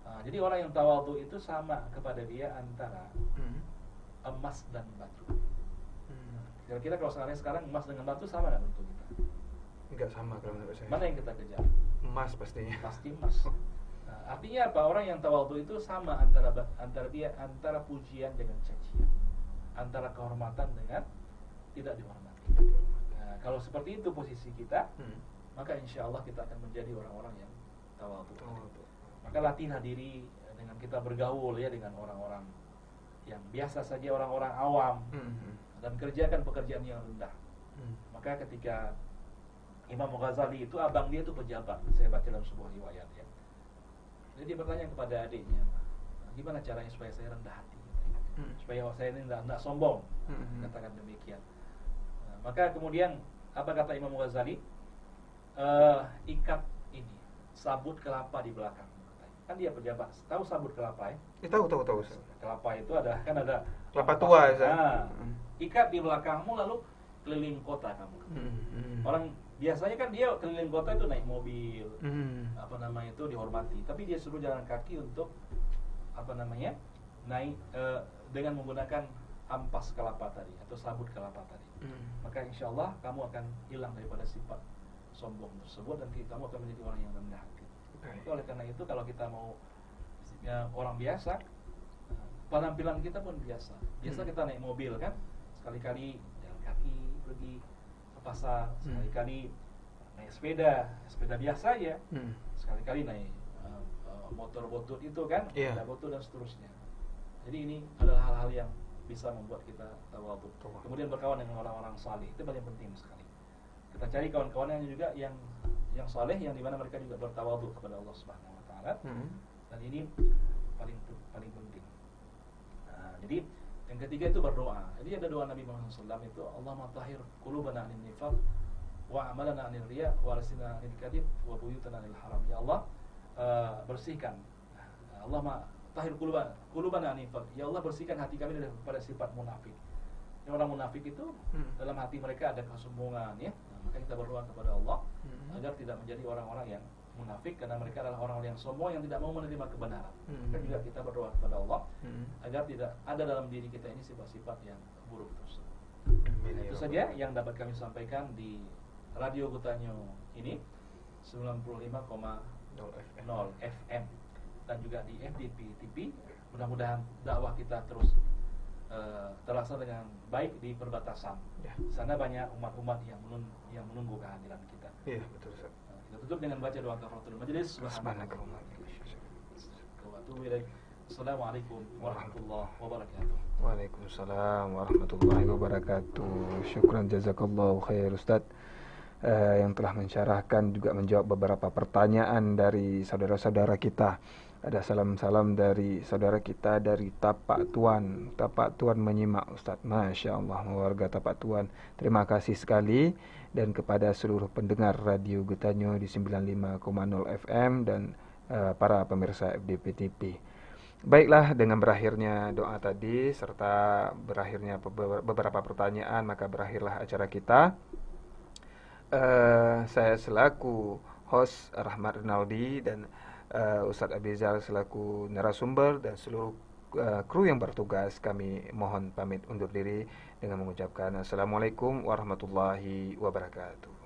Nah, jadi orang yang tawadhu itu sama kepada dia antara emas dan batu. Kira-kira kalau sekarang emas dengan batu sama nggak untuk kita? Enggak sama kalau menurut saya. Mana yang kita kejar? Emas pastinya. Pasti emas. Nah, artinya apa? Orang yang tawadhu itu sama antara pujian dengan cacian, antara kehormatan dengan tidak dihormati. Nah, kalau seperti itu posisi kita, maka insya Allah kita akan menjadi orang-orang yang tawadhu. Maka latihlah diri dengan kita bergaul ya dengan orang-orang yang biasa saja, orang-orang awam, dan kerjakan pekerjaan yang rendah. Maka ketika Imam Ghazali itu, abang dia itu pejabat, saya baca dalam sebuah riwayat ya. Jadi dia bertanya kepada adiknya, gimana caranya supaya saya rendah hati, supaya saya ini tidak sombong, katakan demikian. Nah, maka kemudian apa kata Imam Ghazali? Ikat ini sabut kelapa di belakang. Kan dia pejabat, tahu sabut kelapa ya? Tahu. Kelapa itu ada Kelapa tua ya. Nah, ikat di belakangmu lalu keliling kota kamu. Orang biasanya kan dia keliling kota itu naik mobil, itu dihormati. Tapi dia suruh jalan kaki untuk naik dengan menggunakan ampas kelapa tadi atau sabut kelapa tadi. Maka insya Allah kamu akan hilang daripada sifat sombong tersebut, dan kamu akan menjadi orang yang rendah hati. Oleh karena itu kalau kita mau orang biasa, penampilan kita pun biasa. Biasa kita naik mobil kan, sekali-kali jalan kaki pergi ke pasar, sekali-kali naik sepeda biasa ya, sekali-kali naik motor butut itu kan, sepeda butut dan seterusnya. Jadi ini adalah hal-hal yang bisa membuat kita tawadhu. Kemudian berkawan dengan orang-orang saleh, itu paling penting sekali. Kita cari kawan-kawan yang juga yang saleh, yang dimana mereka juga bertawadhu kepada Allah Subhanahu Wa Taala. Dan ini paling penting. Nah, jadi yang ketiga itu berdoa. Jadi ada doa Nabi Muhammad SAW itu, Allahumma tahhir qulubana 'anil nifaq wa amalana 'anil riya wa lisana 'anil kadhib wa buyutana 'anil haram. Ya Allah, bersihkan. Allahumma tahhir qulubana 'anil nifaq. Ya Allah, bersihkan hati kami daripada sifat munafik. Yang orang munafik itu dalam hati mereka ada kesombongan ya. Maka kita berdoa kepada Allah agar tidak menjadi orang-orang yang munafik, karena mereka adalah orang-orang yang sombong yang tidak mau menerima kebenaran. Dan juga kita berdoa kepada Allah agar tidak ada dalam diri kita ini sifat-sifat yang buruk tersebut. Itu saja yang dapat kami sampaikan di Radio Gutanyo ini 95,0 FM dan juga di FDP TV. Mudah-mudahan dakwah kita terus terlaksana dengan baik di perbatasan. Sana banyak umat-umat yang menunggu kehadiran kita. Iya, betul Ustaz. Kita tutup dengan baca doa kafaratul majelis. Assalamualaikum warahmatullahi wabarakatuh. Waalaikumsalam warahmatullahi wabarakatuh. Syukran jazakallahu khair Ustaz, yang telah mensyarahkan juga menjawab beberapa pertanyaan dari saudara-saudara kita. Ada salam-salam dari saudara kita dari Tapak Tuan. Tapak Tuan menyimak Ustaz. Masya Allah, warga Tapak Tuan, terima kasih sekali. Dan kepada seluruh pendengar Radio Gutanyo di 95,0 FM dan para pemirsa FDP TV. Baiklah, dengan berakhirnya doa tadi serta berakhirnya beberapa pertanyaan, maka berakhirlah acara kita. Saya selaku host Rahmat Rinaldi dan Ustadz Abizal selaku narasumber dan seluruh kru yang bertugas, kami mohon pamit undur diri dengan mengucapkan Assalamualaikum warahmatullahi wabarakatuh.